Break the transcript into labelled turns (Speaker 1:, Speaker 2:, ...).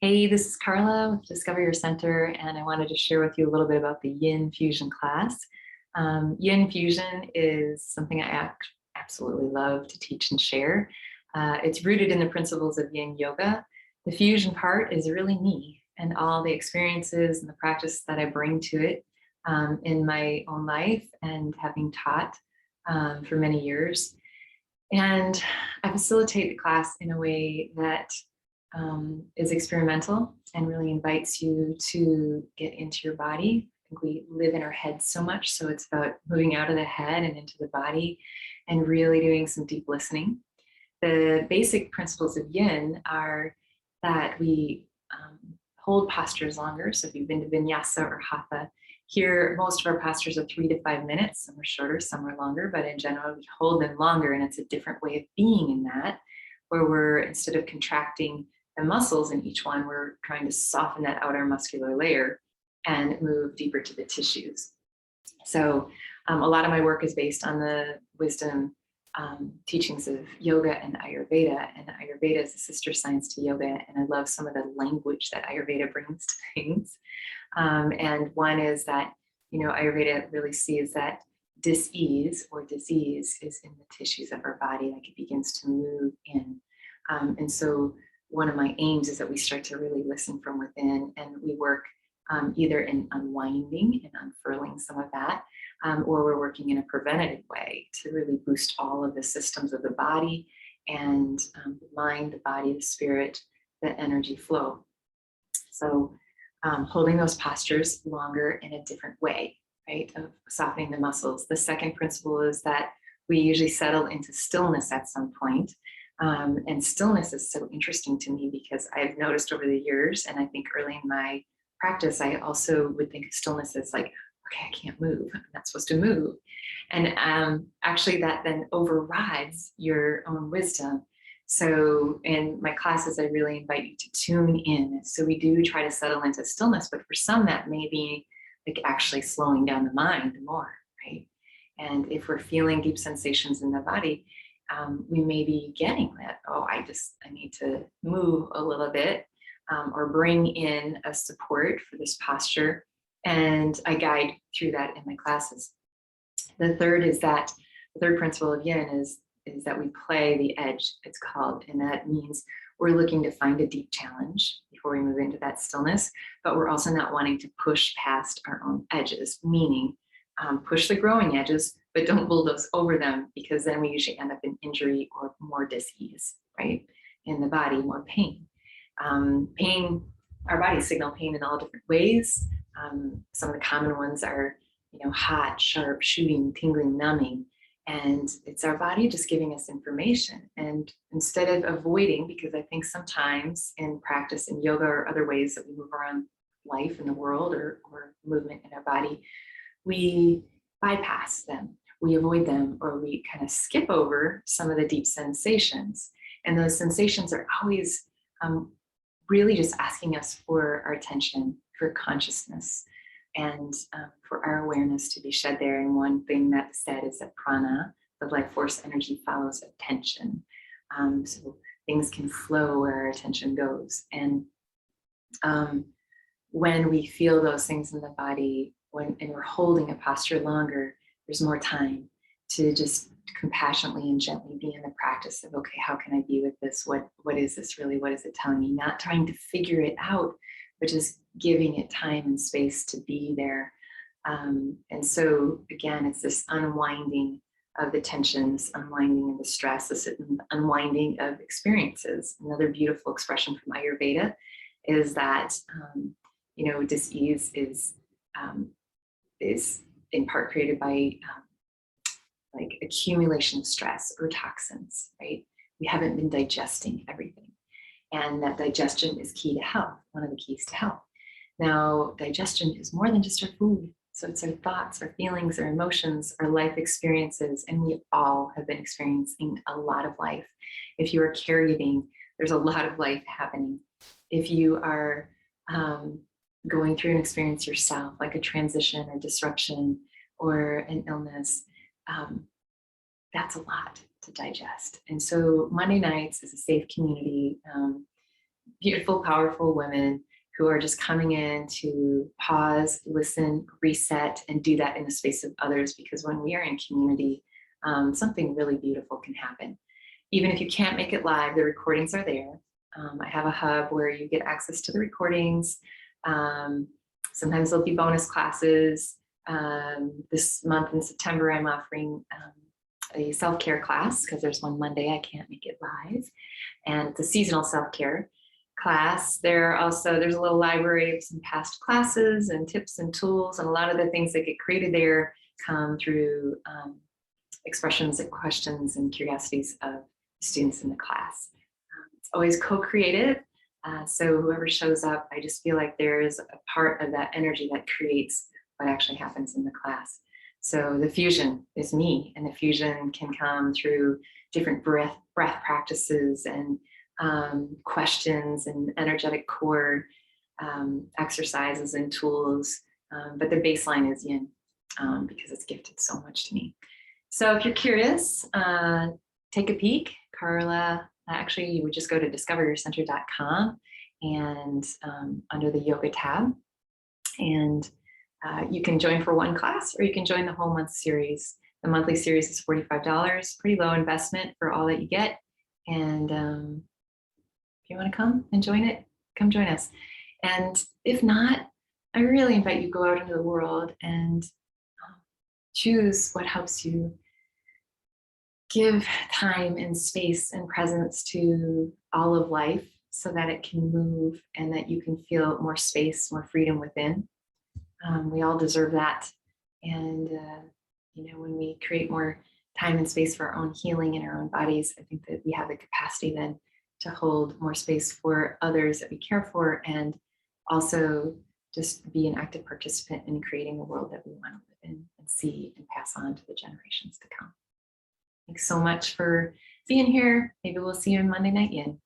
Speaker 1: Hey, this is Karla with Discover Your Center, and I wanted to share with you a little bit about the Yin Fusion class. Yin Fusion is something I absolutely love to teach and share. It's rooted in the principles of Yin Yoga. The fusion part is really me and all the experiences and the practice that I bring to it in my own life and having taught for many years. And I facilitate the class in a way that is experimental and really invites you to get into your body. I think we live in our heads so much, so it's about moving out of the head and into the body and really doing some deep listening. The basic principles of yin are that we hold postures longer. So if you've been to vinyasa or hatha, here most of our postures are 3 to 5 minutes. Some are shorter, some are longer, but in general we hold them longer, and it's a different way of being in that, where we're, instead of contracting the muscles in each one, we're trying to soften that outer muscular layer and move deeper to the tissues. So a lot of my work is based on the wisdom teachings of yoga and Ayurveda, and Ayurveda is a sister science to yoga, and I love some of the language that Ayurveda brings to things. And one is that, Ayurveda really sees that dis-ease or disease is in the tissues of our body, like it begins to move in. And so one of my aims is that we start to really listen from within, and we work either in unwinding and unfurling some of that, or we're working in a preventative way to really boost all of the systems of the body and the mind, the body, the spirit, the energy flow. So holding those postures longer in a different way, right, of softening the muscles. The second principle is that we usually settle into stillness at some point. And stillness is so interesting to me because I've noticed over the years, and I think early in my practice, I also would think of stillness as like, okay, I can't move. I'm not supposed to move. And actually that then overrides your own wisdom. So in my classes, I really invite you to tune in. So we do try to settle into stillness, but for some that may be like actually slowing down the mind more, right? And if we're feeling deep sensations in the body, we may be getting that, I need to move a little bit, or bring in a support for this posture. And I guide through that in my classes. The third principle of yin is that we play the edge, it's called. And that means we're looking to find a deep challenge before we move into that stillness, but we're also not wanting to push past our own edges, meaning push the growing edges, but don't bulldoze over them, because then we usually end up in injury or more dis-ease, right? In the body, more pain. Our bodies signal pain in all different ways. Some of the common ones are, hot, sharp, shooting, tingling, numbing. And it's our body just giving us information. And instead of avoiding, because I think sometimes in practice in yoga or other ways that we move around life in the world or movement in our body, we bypass them, we avoid them, or we kind of skip over some of the deep sensations. And those sensations are always really just asking us for our attention, for consciousness, and for our awareness to be shed there. And one thing that's said is that prana, the life force energy, follows attention. So things can flow where our attention goes. And when we feel those things in the body, and we're holding a posture longer, there's more time to just compassionately and gently be in the practice of, okay, how can I be with this? What is this really? What is it telling me? Not trying to figure it out, but just giving it time and space to be there. And so again, it's this unwinding of the tensions, unwinding of the stress, this unwinding of experiences. Another beautiful expression from Ayurveda is that, dis-ease is in part created by like accumulation of stress or toxins, right? We haven't been digesting everything. And that digestion is key to health, one of the keys to health. Now, digestion is more than just our food. So it's our thoughts, our feelings, our emotions, our life experiences, and we all have been experiencing a lot of life. If you are caregiving, there's a lot of life happening. If you are going through an experience yourself, like a transition or disruption or an illness, that's a lot to digest. And so Monday nights is a safe community beautiful, powerful women who are just coming in to pause, listen, reset, and do that in the space of others. Because when we are in community, something really beautiful can happen. Even if you can't make it live, the recordings are there. I have a hub where you get access to the recordings. Sometimes there'll be bonus classes. This month in September, I'm offering a self-care class because there's one Monday I can't make it live, and it's a seasonal self-care class. There's a little library of some past classes and tips and tools, and a lot of the things that get created there come through expressions and questions and curiosities of students in the class. It's always co-created, so whoever shows up, I just feel like there is a part of that energy that creates what actually happens in the class. So the fusion is me, and the fusion can come through different breath practices and questions and energetic core exercises and tools, but the baseline is yin because it's gifted so much to me. So if you're curious, take a peek. Karla, actually, you would just go to discoveryourcenter.com and under the yoga tab, and you can join for one class, or you can join the whole month series. The monthly series is $45, pretty low investment for all that you get. And if you want to come and join it, come join us. And if not, I really invite you to go out into the world and choose what helps you give time and space and presence to all of life so that it can move and that you can feel more space, more freedom within. We all deserve that. And, when we create more time and space for our own healing in our own bodies, I think that we have the capacity then to hold more space for others that we care for, and also just be an active participant in creating the world that we want to live in and see and pass on to the generations to come. Thanks so much for being here. Maybe we'll see you in Monday Night Yin.